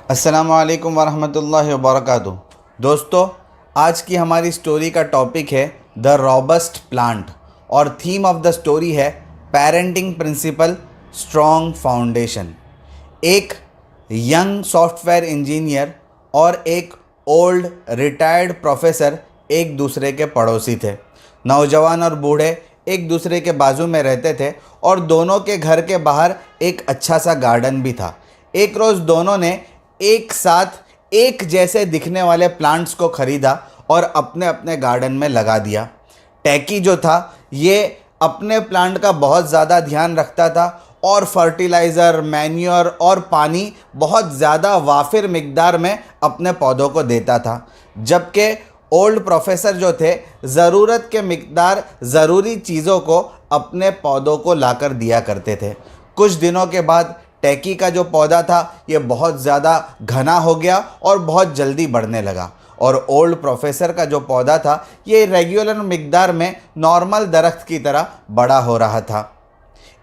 अस्सलामु अलैकुम वरहमतुल्लाहि वबरकातुहू। दोस्तों, आज की हमारी स्टोरी का टॉपिक है द रॉबस्ट प्लांट और थीम ऑफ द स्टोरी है पेरेंटिंग प्रिंसिपल स्ट्रॉन्ग फाउंडेशन। एक यंग सॉफ्टवेयर इंजीनियर और एक ओल्ड रिटायर्ड प्रोफेसर एक दूसरे के पड़ोसी थे। नौजवान और बूढ़े एक दूसरे के बाजू में रहते थे और दोनों के घर के बाहर एक अच्छा सा गार्डन भी था। एक रोज़ दोनों ने एक साथ एक जैसे दिखने वाले प्लांट्स को खरीदा और अपने अपने गार्डन में लगा दिया। टैकी जो था ये अपने प्लांट का बहुत ज़्यादा ध्यान रखता था और फर्टिलाइज़र, मैन्योर और पानी बहुत ज़्यादा वाफिर मिकदार में अपने पौधों को देता था। जबकि ओल्ड प्रोफेसर जो थे ज़रूरत के मिकदार ज़रूरी चीज़ों को अपने पौधों को लाकर दिया करते थे। कुछ दिनों के बाद टैकी का जो पौधा था ये बहुत ज़्यादा घना हो गया और बहुत जल्दी बढ़ने लगा, और ओल्ड प्रोफेसर का जो पौधा था ये रेगुलर मिकदार में नॉर्मल दरख्त की तरह बड़ा हो रहा था।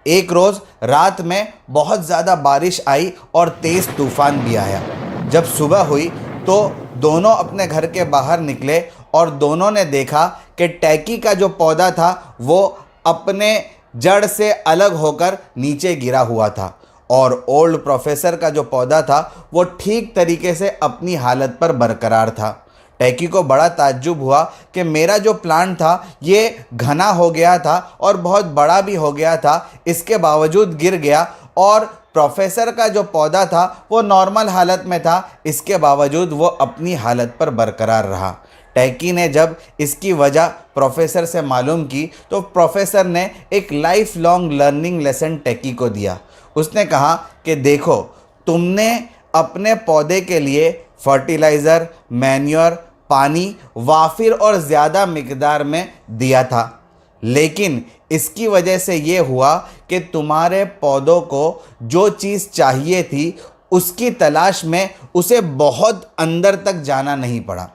एक रोज़ रात में बहुत ज़्यादा बारिश आई और तेज़ तूफ़ान भी आया। जब सुबह हुई तो दोनों अपने घर के बाहर निकले और दोनों ने देखा कि टैकी का जो पौधा था वो अपने जड़ से अलग होकर नीचे गिरा हुआ था और ओल्ड प्रोफेसर का जो पौधा था वो ठीक तरीके से अपनी हालत पर बरकरार था। टैकी को बड़ा ताज्जुब हुआ कि मेरा जो प्लांट था ये घना हो गया था और बहुत बड़ा भी हो गया था, इसके बावजूद गिर गया, और प्रोफेसर का जो पौधा था वो नॉर्मल हालत में था, इसके बावजूद वो अपनी हालत पर बरकरार रहा। टैकी ने जब इसकी वजह प्रोफेसर से मालूम की तो प्रोफेसर ने एक लाइफ लॉन्ग लर्निंग लेसन टैकी को दिया। उसने कहा कि देखो, तुमने अपने पौधे के लिए फर्टिलाइज़र, मैन्योर, पानी वाफिर और ज़्यादा मिकदार में दिया था, लेकिन इसकी वजह से ये हुआ कि तुम्हारे पौधों को जो चीज़ चाहिए थी उसकी तलाश में उसे बहुत अंदर तक जाना नहीं पड़ा।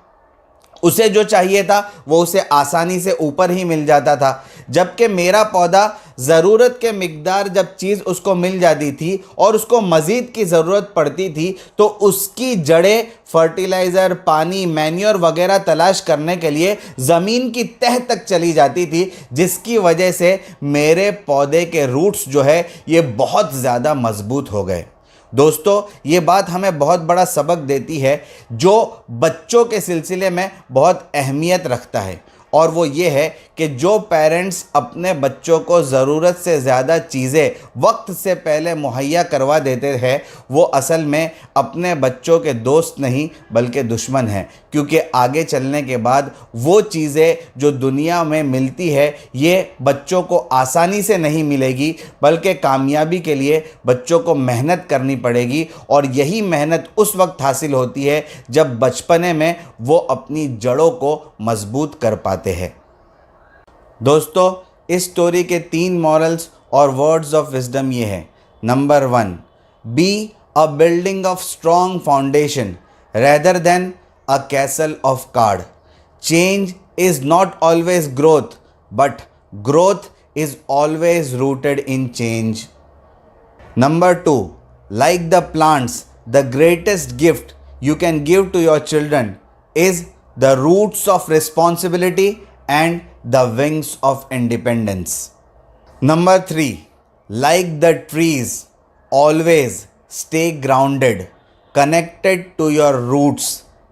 उसे जो चाहिए था वो उसे आसानी से ऊपर ही मिल जाता था, जबकि मेरा पौधा ज़रूरत के मिकदार जब चीज़ उसको मिल जाती थी और उसको मज़ीद की ज़रूरत पड़ती थी तो उसकी जड़ें फर्टिलाइज़र, पानी, मैन्योर वगैरह तलाश करने के लिए ज़मीन की तह तक चली जाती थी, जिसकी वजह से मेरे पौधे के रूट्स जो है ये बहुत ज़्यादा मज़बूत हो गए। दोस्तों, ये बात हमें बहुत बड़ा सबक देती है जो बच्चों के सिलसिले में बहुत अहमियत रखता है, और वो ये है कि जो पेरेंट्स अपने बच्चों को ज़रूरत से ज़्यादा चीज़ें वक्त से पहले मुहैया करवा देते हैं वो असल में अपने बच्चों के दोस्त नहीं बल्कि दुश्मन हैं, क्योंकि आगे चलने के बाद वो चीज़ें जो दुनिया में मिलती है ये बच्चों को आसानी से नहीं मिलेगी, बल्कि कामयाबी के लिए बच्चों को मेहनत करनी पड़ेगी, और यही मेहनत उस वक्त हासिल होती है जब बचपने में वो अपनी जड़ों को मजबूत कर पाते हैं। दोस्तों, इस स्टोरी के 3 मॉरल्स और वर्ड्स ऑफ विजडम ये हैं। Number 1, be a building of strong foundation rather than a castle of card. Change is not always growth, but growth is always rooted in change. Number 2, like the plants, the greatest gift you can give to your children is the roots of responsibility and the wings of independence. Number 3, like the trees, always stay grounded, connected to your roots,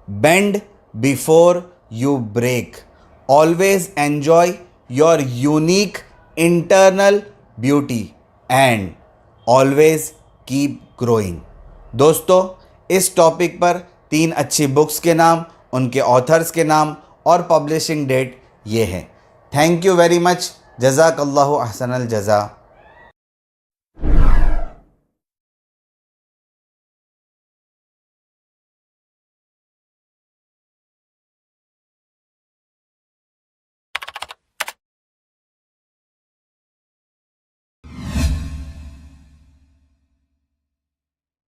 bend before you break. Always enjoy your unique internal beauty and always keep growing. दोस्तों, इस topic पर 3 अच्छी books के नाम, उनके authors के नाम और पब्लिशिंग डेट ये हैं। Thank you very much. जज़ाकल्लाहु अहसनल जज़ा।